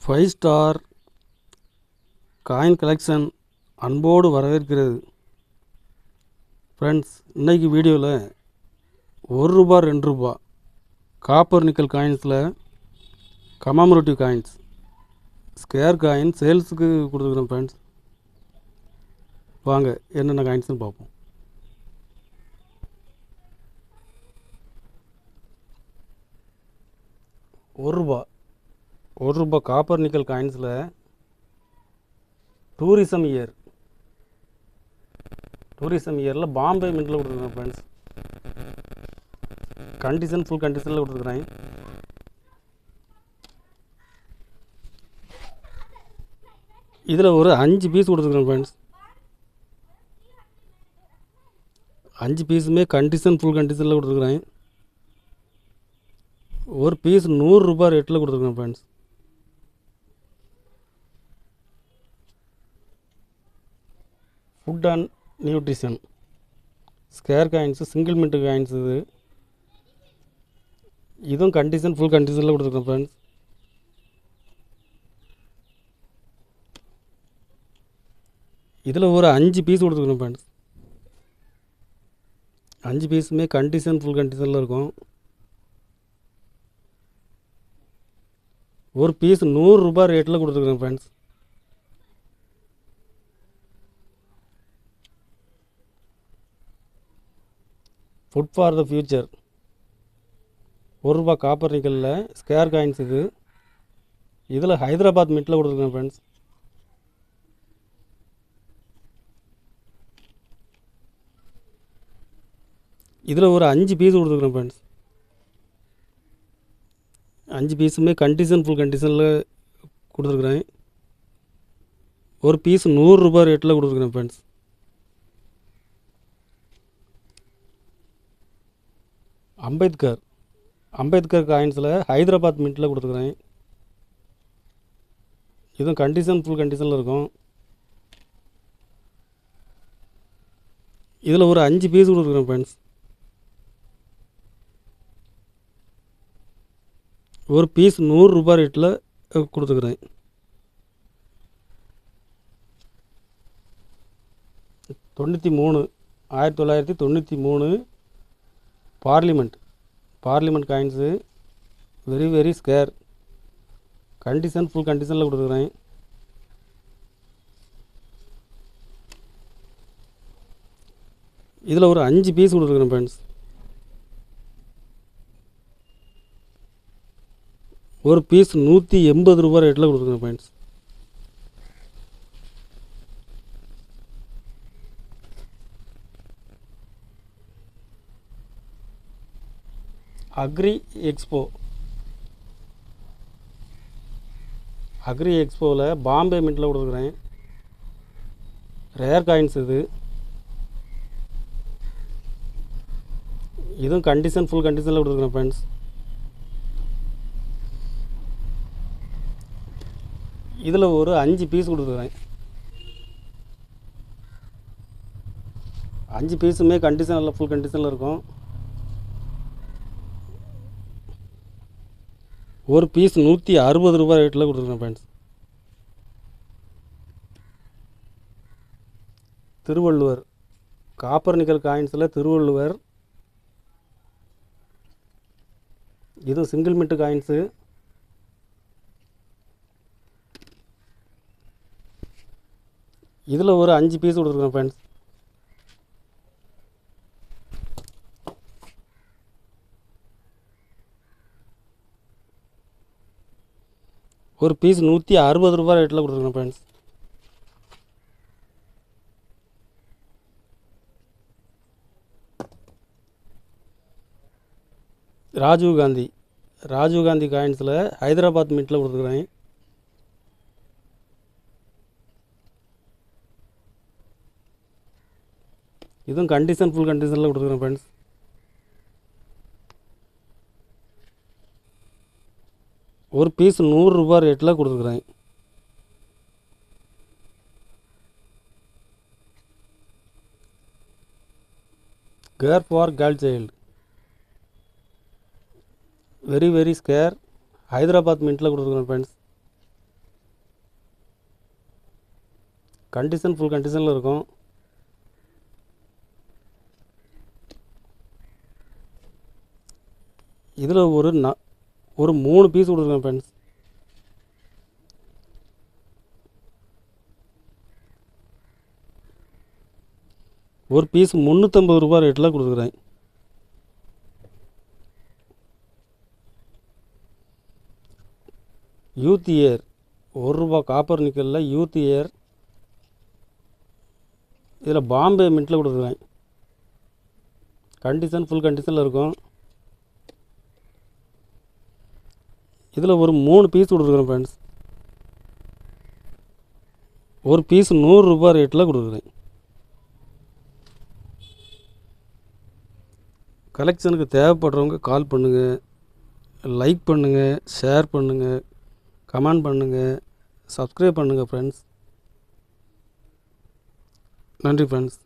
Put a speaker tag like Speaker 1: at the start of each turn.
Speaker 1: 5 star coin collection அன்போடு வரவேற்கிறது. Friends, இன்றைக்கி வீடியோவில் ₹1 ₹2 காப்பர் நிக்கல் காயின்ஸில் கமாமரேட்டிவ் காயின்ஸ் ஸ்கேர் காயின் சேல்ஸுக்கு கொடுத்துருக்குறேன். ஃப்ரெண்ட்ஸ், வாங்க என்னென்ன காயின்ஸ்னு பார்ப்போம். ₹1 காப்பர் நிக்கல் காயின்ஸில் டூரிசம் இயரில் பாம்பே மின்ட்டில் கொடுத்துருக்குறேன். ஃப்ரெண்ட்ஸ், கண்டிஷன் ஃபுல் கண்டிஷனில் கொடுத்துருக்குறேன். இதில் ஒரு 5 பீஸ் கொடுத்துருக்குறேன். ஃப்ரெண்ட்ஸ், 5 பீஸுமே கண்டிஷன் ஃபுல் கண்டிஷனில் கொடுத்துருக்குறேன். ஒரு பீஸ் ₹100 ரேட்டில் கொடுத்துருக்குறேன். Friends, food and nutrition scare coins single mint coins இதுவும் கண்டிஷன் ஃபுல் கண்டிஷனில் கொடுத்துருக்கேன். ஃப்ரெண்ட்ஸ், இதில் ஒரு 5 பீஸ் கொடுத்துருக்கேன். ஃப்ரெண்ட்ஸ், 5 பீஸுமே கண்டிஷன் ஃபுல் கண்டிஷனில் இருக்கும். ஒரு பீஸ் ₹100 ரேட்டில் கொடுத்துருக்குறேன். Friends, food for the future ₹1 copper நிக்கலில் ஸ்கேர் காயின்ஸ் இதில் ஹைதராபாத் மின்ட்டில் கொடுத்துருக்கேன். ஃப்ரெண்ட்ஸ், இதில் ஒரு 5 பீஸ் கொடுத்துருக்குறேன். ஃப்ரெண்ட்ஸ், 5 பீஸுமே கண்டிஷன் ஃபுல் கண்டிஷனில் கொடுத்துருக்குறேன். ஒரு பீஸ் ₹100 ரேட்டில் கொடுத்துருக்குறேன். ஃப்ரெண்ட்ஸ், அம்பேத்கர் காயின்ஸில் ஹைதராபாத் மின்ட்டில் கொடுத்துருக்குறேன். இதுவும் கண்டிஷன் ஃபுல் கண்டிஷனில் இருக்கும். இதில் ஒரு 5 பீஸ் கொடுத்துருக்குறேன். ஃப்ரெண்ட்ஸ், ஒரு பீஸ் ₹100 ரேட்டில் கொடுத்துருக்குறேன். #93 1993 parliament coins very scare condition full கண்டிஷனில் கொடுத்துருக்குறேன். இதில் ஒரு 5 பீஸ் கொடுத்துருக்குறேன். ஃப்ரெண்ட்ஸ், ஒரு பீஸ் ₹180 ரேட்டில் கொடுத்துருக்குறேன். ஃப்ரெண்ட்ஸ், அக்ரி எக்ஸ்போவில் பாம்பே மின்ட்டில் கொடுத்துருக்குறேன். ரேர் காயின்ஸ் இதுவும் கண்டிஷன் ஃபுல் கண்டிஷனில் கொடுத்துருக்குறேன். ஃப்ரெண்ட்ஸ், இதில் ஒரு 5 பீஸ் கொடுத்துருக்குறேன். 5 பீஸுமே கண்டிஷனில் ஃபுல் கண்டிஷனில் இருக்கும். ஒரு பீஸ் ₹160 ரேட்டில் கொடுத்துருக்கேன். ஃப்ரெண்ட்ஸ், திருவள்ளுவர் காப்பர் நிக்கல் காயின்ஸில் திருவள்ளுவர் இதுவும் சிங்கிள் மின்ட்டு காயின்ஸு இதில் ஒரு 5 பீஸ் கொடுத்துருக்கேன். ஃப்ரெண்ட்ஸ், ஒரு பீஸ் ₹160 ரேட்டில் கொடுத்துருக்கேன். ஃப்ரெண்ட்ஸ், ராஜீவ் காந்தி காயின்ஸில் ஹைதராபாத் மின்ட்டில் கொடுத்துருக்குறேன். இதுவும் கண்டிஷன் ஃபுல் கண்டிஷனில் கொடுத்துருக்குறேன். ஃப்ரெண்ட்ஸ், ஒரு பீஸ் ₹100 ரேட்டில் கொடுத்துருக்குறேன். Care for girl child very square Hyderabad மின்ட்டில் கொடுத்துருக்குறேன் ஃப்ரெண்ட்ஸ். கண்டிஷன் ஃபுல் கண்டிஷனில் இருக்கும். இதில் ஒரு 3 பீஸ் கொடுத்துருக்கேன் ஃப்ரெண்ட்ஸ். ஒரு பீஸ் 350 ரூபா ரேட்டில் கொடுத்துருக்குறேன். யூத் இயர் 1 ரூபா காப்பர் நிக்கலில் யூத் இயர். இதில் பாம்பே மின்ட்டில் கொடுத்துருக்கேன். கண்டிஷன் ஃபுல் கண்டிஷனில் இருக்கும். இதில் ஒரு 3 பீஸ் கொடுத்துருக்குறேன் ஃப்ரெண்ட்ஸ். ஒரு பீஸ் 100 ரூபா ரேட்டில் கொடுக்குறேன். கலெக்ஷனுக்கு தேவைப்படுறவங்க கால் பண்ணுங்கள், லைக் பண்ணுங்கள், ஷேர் பண்ணுங்கள், கமெண்ட் பண்ணுங்கள், சப்ஸ்கிரைப் பண்ணுங்கள் ஃப்ரெண்ட்ஸ். நன்றி ஃப்ரெண்ட்ஸ்.